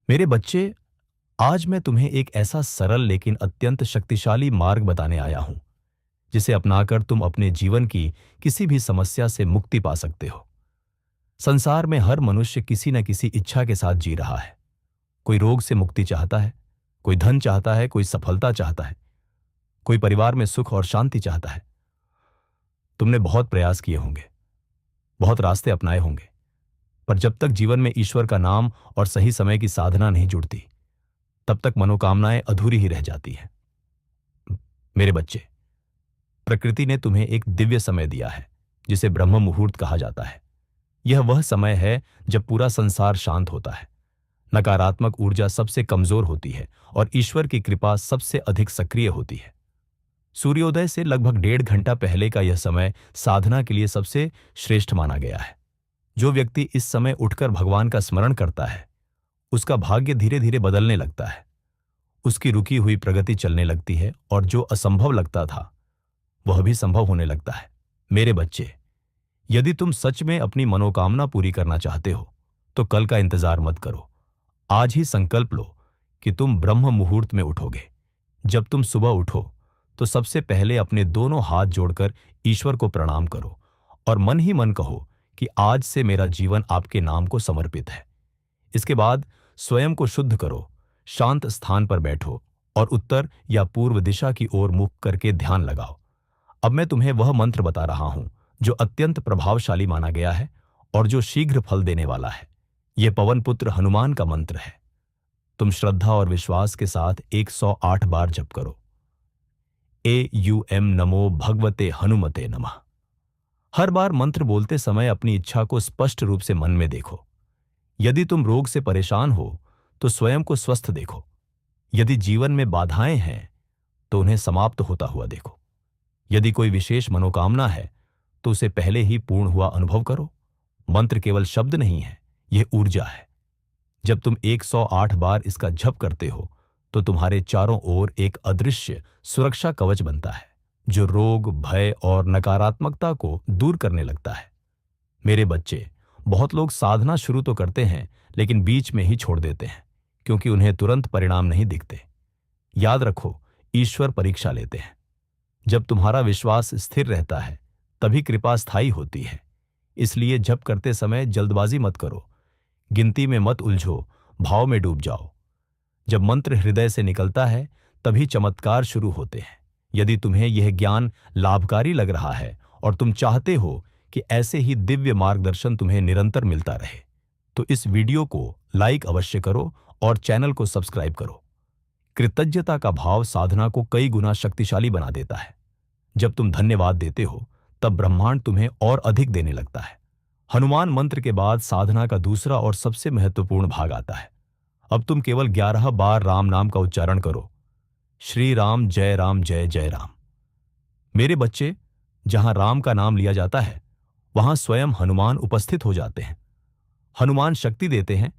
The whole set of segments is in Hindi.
मेरे बच्चे, आज मैं तुम्हें एक ऐसा सरल लेकिन अत्यंत शक्तिशाली मार्ग बताने आया हूं, जिसे अपनाकर तुम अपने जीवन की किसी भी समस्या से मुक्ति पा सकते हो। संसार में हर मनुष्य किसी न किसी इच्छा के साथ जी रहा है। कोई रोग से मुक्ति चाहता है, कोई धन चाहता है, कोई सफलता चाहता है, कोई परिवार में सुख और शांति चाहता है। तुमने बहुत प्रयास किए होंगे, बहुत रास्ते अपनाए होंगे, पर जब तक जीवन में ईश्वर का नाम और सही समय की साधना नहीं जुड़ती, तब तक मनोकामनाएं अधूरी ही रह जाती हैं। मेरे बच्चे, प्रकृति ने तुम्हें एक दिव्य समय दिया है, जिसे ब्रह्म मुहूर्त कहा जाता है। यह वह समय है जब पूरा संसार शांत होता है, नकारात्मक ऊर्जा सबसे कमजोर होती है और ईश्वर की कृपा सबसे अधिक सक्रिय होती है। सूर्योदय से लगभग 1.5 घंटा पहले का यह समय साधना के लिए सबसे श्रेष्ठ माना गया है। जो व्यक्ति इस समय उठकर भगवान का स्मरण करता है, उसका भाग्य धीरे धीरे बदलने लगता है। उसकी रुकी हुई प्रगति चलने लगती है और जो असंभव लगता था, वह भी संभव होने लगता है। मेरे बच्चे, यदि तुम सच में अपनी मनोकामना पूरी करना चाहते हो, तो कल का इंतजार मत करो। आज ही संकल्प लो कि तुम ब्रह्म मुहूर्त में उठोगे। जब तुम सुबह उठो, तो सबसे पहले अपने दोनों हाथ जोड़कर ईश्वर को प्रणाम करो और मन ही मन कहो कि आज से मेरा जीवन आपके नाम को समर्पित है। इसके बाद स्वयं को शुद्ध करो, शांत स्थान पर बैठो और उत्तर या पूर्व दिशा की ओर मुख करके ध्यान लगाओ। अब मैं तुम्हें वह मंत्र बता रहा हूं जो अत्यंत प्रभावशाली माना गया है और जो शीघ्र फल देने वाला है। यह पवन पुत्र हनुमान का मंत्र है। तुम श्रद्धा और विश्वास के साथ 108 बार जप करो। नमो भगवते हनुमते नमः। हर बार मंत्र बोलते समय अपनी इच्छा को स्पष्ट रूप से मन में देखो। यदि तुम रोग से परेशान हो, तो स्वयं को स्वस्थ देखो। यदि जीवन में बाधाएं हैं, तो उन्हें समाप्त होता हुआ देखो। यदि कोई विशेष मनोकामना है, तो उसे पहले ही पूर्ण हुआ अनुभव करो। मंत्र केवल शब्द नहीं है, यह ऊर्जा है। जब तुम 108 बार इसका जप करते हो, तो तुम्हारे चारों ओर एक अदृश्य सुरक्षा कवच बनता है, जो रोग, भय और नकारात्मकता को दूर करने लगता है। मेरे बच्चे, बहुत लोग साधना शुरू तो करते हैं, लेकिन बीच में ही छोड़ देते हैं, क्योंकि उन्हें तुरंत परिणाम नहीं दिखते। याद रखो, ईश्वर परीक्षा लेते हैं। जब तुम्हारा विश्वास स्थिर रहता है, तभी कृपा स्थायी होती है। इसलिए जप करते समय जल्दबाजी मत करो, गिनती में मत उलझो, भाव में डूब जाओ। जब मंत्र हृदय से निकलता है, तभी चमत्कार शुरू होते हैं। यदि तुम्हें यह ज्ञान लाभकारी लग रहा है और तुम चाहते हो कि ऐसे ही दिव्य मार्गदर्शन तुम्हें निरंतर मिलता रहे, तो इस वीडियो को लाइक अवश्य करो और चैनल को सब्सक्राइब करो। कृतज्ञता का भाव साधना को कई गुना शक्तिशाली बना देता है। जब तुम धन्यवाद देते हो, तब ब्रह्मांड तुम्हें और अधिक देने लगता है। हनुमान मंत्र के बाद साधना का दूसरा और सबसे महत्वपूर्ण भाग आता है। अब तुम केवल 11 बार राम नाम का उच्चारण करो। श्री राम जय जय राम। मेरे बच्चे, जहां राम का नाम लिया जाता है, वहां स्वयं हनुमान उपस्थित हो जाते हैं। हनुमान शक्ति देते हैं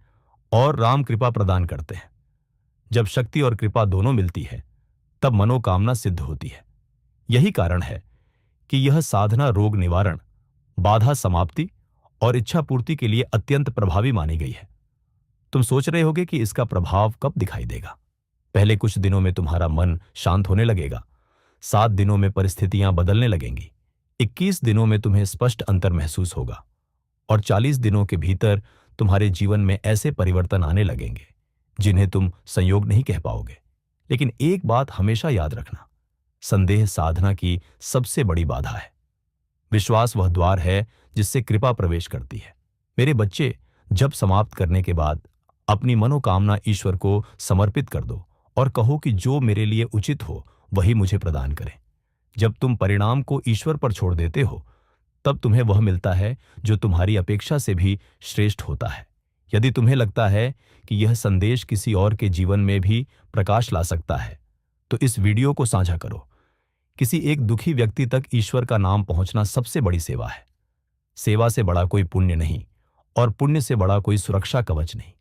और राम कृपा प्रदान करते हैं। जब शक्ति और कृपा दोनों मिलती है, तब मनोकामना सिद्ध होती है। यही कारण है कि यह साधना रोग निवारण, बाधा समाप्ति और इच्छा पूर्ति के लिए अत्यंत प्रभावी मानी गई है। तुम सोच रहे होगे कि इसका प्रभाव कब दिखाई देगा। पहले कुछ दिनों में तुम्हारा मन शांत होने लगेगा, 7 दिनों में परिस्थितियां बदलने लगेंगी, 21 दिनों में तुम्हें स्पष्ट अंतर महसूस होगा और 40 दिनों के भीतर तुम्हारे जीवन में ऐसे परिवर्तन आने लगेंगे जिन्हें तुम संयोग नहीं कह पाओगे। लेकिन एक बात हमेशा याद रखना, संदेह साधना की सबसे बड़ी बाधा है। विश्वास वह द्वार है जिससे कृपा प्रवेश करती है। मेरे बच्चे, जब समाप्त करने के बाद अपनी मनोकामना ईश्वर को समर्पित कर दो और कहो कि जो मेरे लिए उचित हो वही मुझे प्रदान करें। जब तुम परिणाम को ईश्वर पर छोड़ देते हो, तब तुम्हें वह मिलता है जो तुम्हारी अपेक्षा से भी श्रेष्ठ होता है। यदि तुम्हें लगता है कि यह संदेश किसी और के जीवन में भी प्रकाश ला सकता है, तो इस वीडियो को साझा करो। किसी एक दुखी व्यक्ति तक ईश्वर का नाम पहुंचना सबसे बड़ी सेवा है। सेवा से बड़ा कोई पुण्य नहीं और पुण्य से बड़ा कोई सुरक्षा कवच नहीं।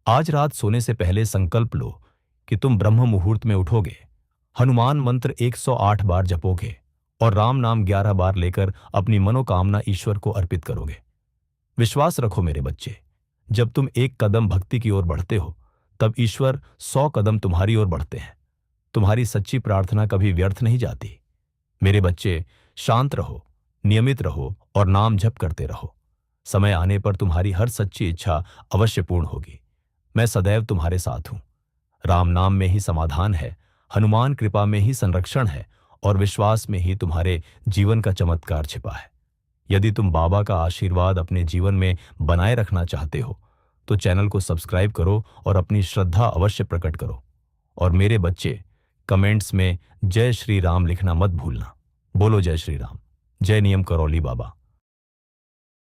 आज रात सोने से पहले संकल्प लो कि तुम ब्रह्म मुहूर्त में उठोगे, हनुमान मंत्र 108 बार जपोगे और राम नाम 11 बार लेकर अपनी मनोकामना ईश्वर को अर्पित करोगे। विश्वास रखो मेरे बच्चे, जब तुम एक कदम भक्ति की ओर बढ़ते हो, तब ईश्वर 100 कदम तुम्हारी ओर बढ़ते हैं। तुम्हारी सच्ची प्रार्थना कभी व्यर्थ नहीं जाती। मेरे बच्चे, शांत रहो, नियमित रहो और नाम जप करते रहो। समय आने पर तुम्हारी हर सच्ची इच्छा अवश्य पूर्ण होगी। मैं सदैव तुम्हारे साथ हूं। राम नाम में ही समाधान है, हनुमान कृपा में ही संरक्षण है और विश्वास में ही तुम्हारे जीवन का चमत्कार छिपा है। यदि तुम बाबा का आशीर्वाद अपने जीवन में बनाए रखना चाहते हो तो चैनल को सब्सक्राइब करो और अपनी श्रद्धा अवश्य प्रकट करो। और मेरे बच्चे, कमेंट्स में जय श्री राम लिखना मत भूलना। बोलो जय श्री राम। जय नियम करौली बाबा।